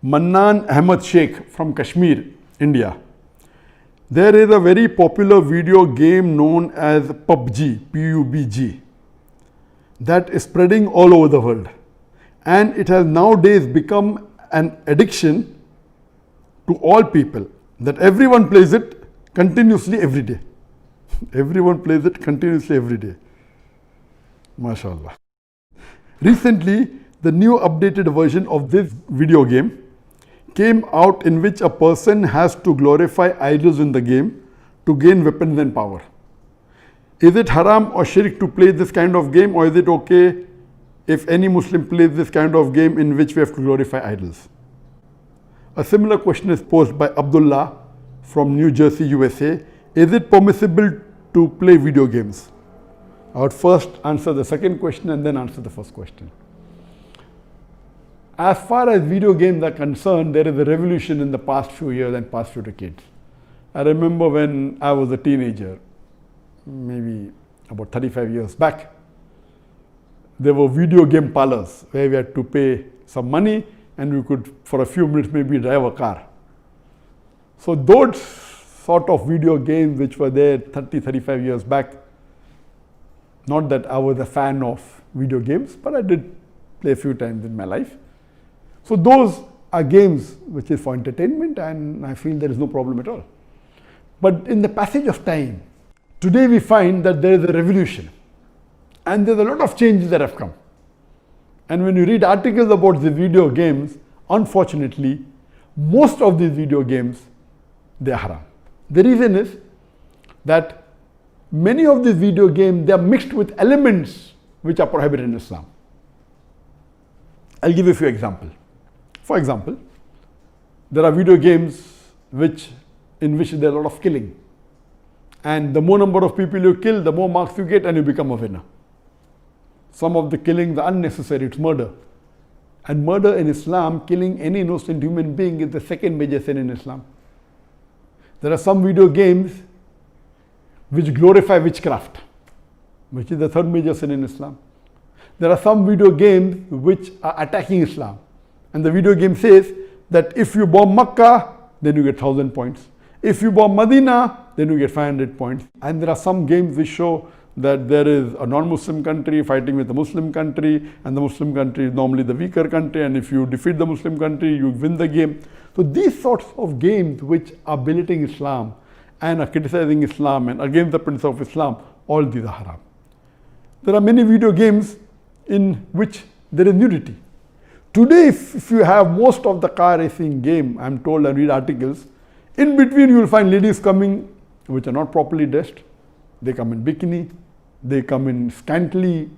Mannan Ahmed Sheikh from Kashmir, India. There is a very popular video game known as PUBG, PUBG, that is spreading all over the world. And it has nowadays become an addiction to all people, that everyone plays it continuously every day. Everyone plays it continuously every day. MashaAllah. Recently, the new updated version of this video game came out, in which a person has to glorify idols in the game to gain weapons and power. Is it haram or shirk to play this kind of game, or is it okay if any Muslim plays this kind of game in which we have to glorify idols? A similar question is posed by Abdullah from New Jersey, USA. Is it permissible to play video games? I would first answer the second question and then answer the first question. As far as video games are concerned, there is a revolution in the past few years and past few decades. I remember when I was a teenager, maybe about 35 years back, there were video game parlors where we had to pay some money and we could, for a few minutes, maybe drive a car. So those sort of video games which were there 30, 35 years back, not that I was a fan of video games, but I did play a few times in my life. So those are games which is for entertainment, and I feel there is no problem at all. But in the passage of time, today we find that there is a revolution and there's a lot of changes that have come. And when you read articles about the video games, unfortunately, most of these video games, they are haram. The reason is that many of these video games, they are mixed with elements which are prohibited in Islam. I'll give you a few examples. For example, there are video games in which there is a lot of killing. And the more number of people you kill, the more marks you get and you become a winner. Some of the killings are unnecessary, it's murder. And murder in Islam, killing any innocent human being, is the second major sin in Islam. There are some video games which glorify witchcraft, which is the third major sin in Islam. There are some video games which are attacking Islam. And the video game says that if you bomb Makkah, then you get 1,000 points. If you bomb Medina, then you get 500 points. And there are some games which show that there is a non-Muslim country fighting with a Muslim country, and the Muslim country is normally the weaker country, and if you defeat the Muslim country, you win the game. So these sorts of games which are belittling Islam and are criticizing Islam and against the principle of Islam, all these are haram. There are many video games in which there is nudity. Today, if you have most of the car racing game, I'm told, and read articles, in between you will find ladies coming which are not properly dressed. They come in bikini, they come in scantily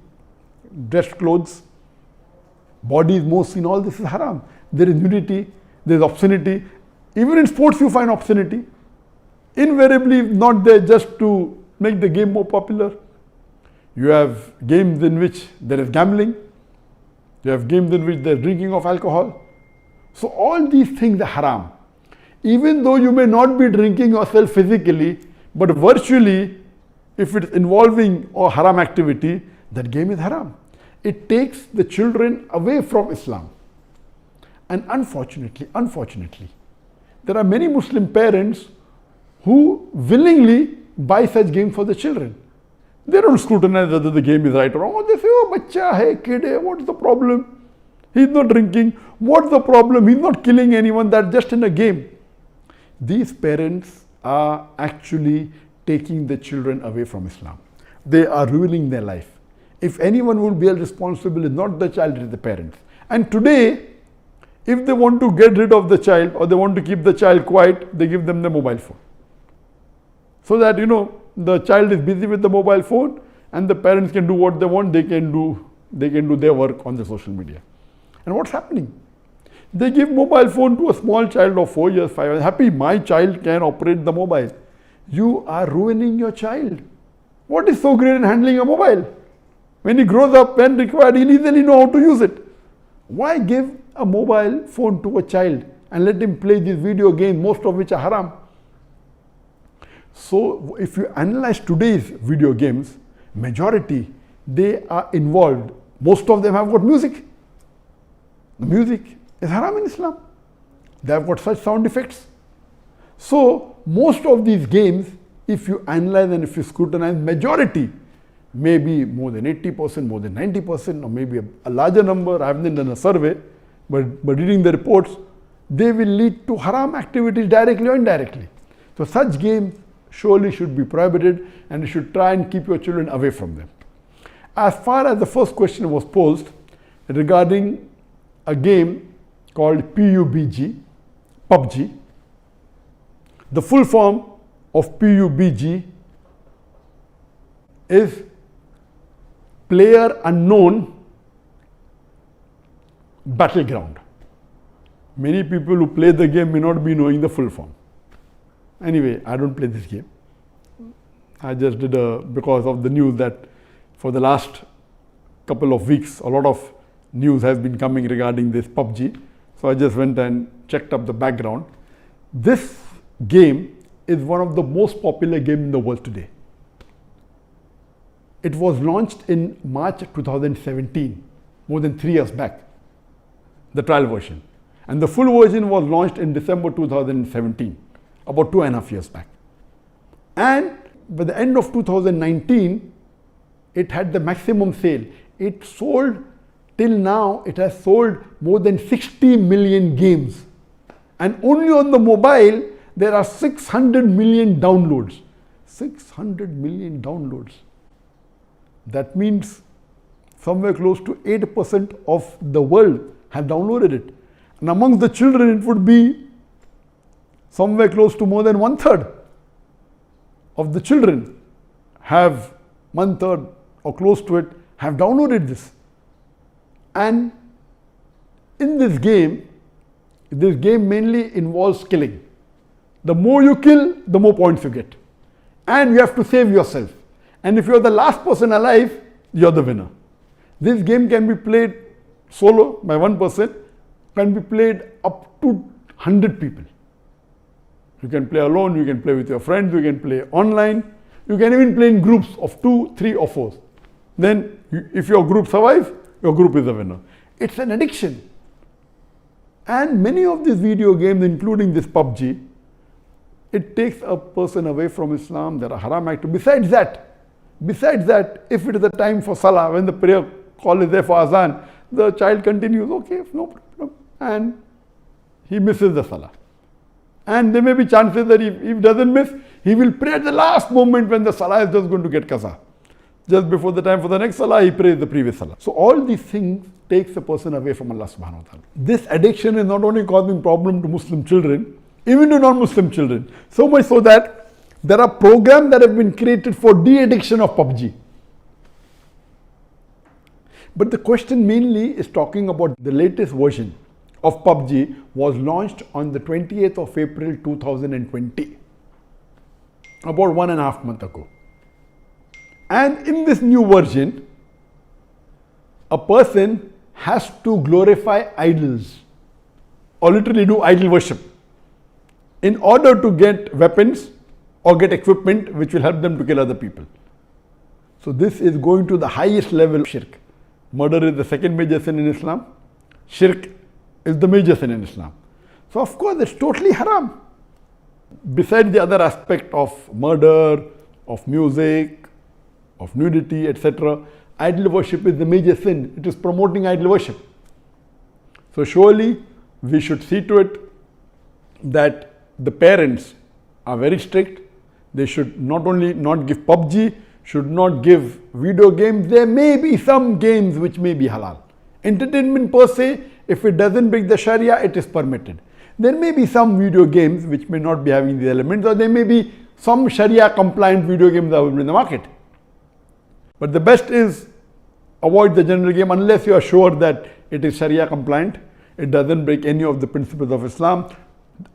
dressed clothes, body is more seen, all this is haram. There is nudity, there is obscenity. Even in sports you find obscenity. Invariably not there just to make the game more popular. You have games in which there is gambling. You have games in which there is drinking of alcohol. So all these things are haram. Even though you may not be drinking yourself physically, but virtually, if it is involving a haram activity, that game is haram. It takes the children away from Islam. And unfortunately, there are many Muslim parents who willingly buy such games for the children. They don't scrutinize whether the game is right or wrong. They say, oh, bacha hai, kid hai, what's the problem? He's not drinking. What's the problem? He's not killing anyone. That's just in a game. These parents are actually taking the children away from Islam. They are ruining their life. If anyone will be held responsible, it's not the child, it's the parents. And today, if they want to get rid of the child or they want to keep the child quiet, they give them the mobile phone. So that, the child is busy with the mobile phone and the parents can do what they want. They can do their work on the social media. And what's happening? They give mobile phone to a small child of 4 years, 5 years. Happy, my child can operate the mobile. You are ruining your child. What is so great in handling a mobile? When he grows up, when required, he'll easily know how to use it. Why give a mobile phone to a child and let him play these video games, most of which are haram? So if you analyze today's video games, majority, they are involved. Most of them have got music. The music is haram in Islam. They have got such sound effects. So most of these games, if you analyze and if you scrutinize, majority, maybe more than 80%, more than 90%, or maybe a larger number, I haven't done a survey, but reading the reports, they will lead to haram activities directly or indirectly. So such games surely should be prohibited, and you should try and keep your children away from them. As far as the first question was posed regarding a game called PUBG, the full form of PUBG is Player Unknown Battleground. Many people who play the game may not be knowing the full form. Anyway, I don't play this game. I just did because of the news that for the last couple of weeks, a lot of news has been coming regarding this PUBG. So I just went and checked up the background. This game is one of the most popular games in the world today. It was launched in March 2017, more than 3 years back, the trial version. And the full version was launched in December 2017, about 2.5 years back. And by the end of 2019, it had the maximum sale. It sold, till now, it has sold more than 60 million games. And only on the mobile, there are 600 million downloads. 600 million downloads. That means somewhere close to 8% of the world have downloaded it. And amongst the children, it would be somewhere close to more than 1/3 of the children have 1/3 or close to it have downloaded this. And in this game mainly involves killing. The more you kill, the more points you get. And you have to save yourself. And if you're the last person alive, you're the winner. This game can be played solo by one person, can be played up to 100 people. You can play alone, you can play with your friends, you can play online, you can even play in groups of 2, 3 or 4. Then if your group survives, your group is the winner. It's an addiction. And many of these video games, including this PUBG, it takes a person away from Islam. There are haram activities. Besides that, if it is the time for Salah, when the prayer call is there for Azan, the child continues, okay, no problem, and he misses the Salah. And there may be chances that if he doesn't miss, he will pray at the last moment when the Salah is just going to get qaza. Just before the time for the next Salah, he prays the previous Salah. So all these things takes a person away from Allah subhanahu wa ta'ala. This addiction is not only causing problem to Muslim children, even to non-Muslim children. So much so that there are programs that have been created for de-addiction of PUBG. But the question mainly is talking about the latest version of PUBG was launched on the 28th of April 2020, about 1.5 months ago. And in this new version, a person has to glorify idols or literally do idol worship in order to get weapons or get equipment which will help them to kill other people. So this is going to the highest level of shirk. Murder is the second major sin in Islam. Shirk is the major sin in Islam. So of course it's totally haram. Besides the other aspect of murder, of music, of nudity, etc., idol worship is the major sin. It is promoting idol worship. So surely we should see to it that the parents are very strict. They should not only not give PUBG, should not give video games. There may be some games which may be halal. Entertainment per se, if it doesn't break the Sharia, it is permitted. There may be some video games which may not be having these elements, or there may be some Sharia compliant video games available in the market. But the best is avoid the general game unless you are sure that it is Sharia compliant. It doesn't break any of the principles of Islam.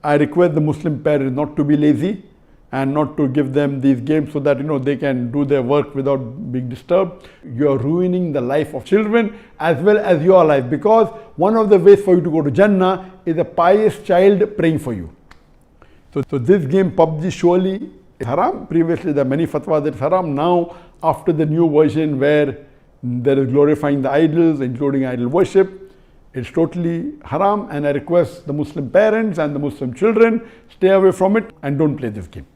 I request the Muslim parents not to be lazy and not to give them these games so that they can do their work without being disturbed. You are ruining the life of children as well as your life, because one of the ways for you to go to Jannah is a pious child praying for you. So this game PUBG surely is haram. Previously there are many fatwas that it's haram. Now after the new version where there is glorifying the idols, including idol worship, It's totally haram, and I request the Muslim parents and the Muslim children, stay away from it and don't play this game.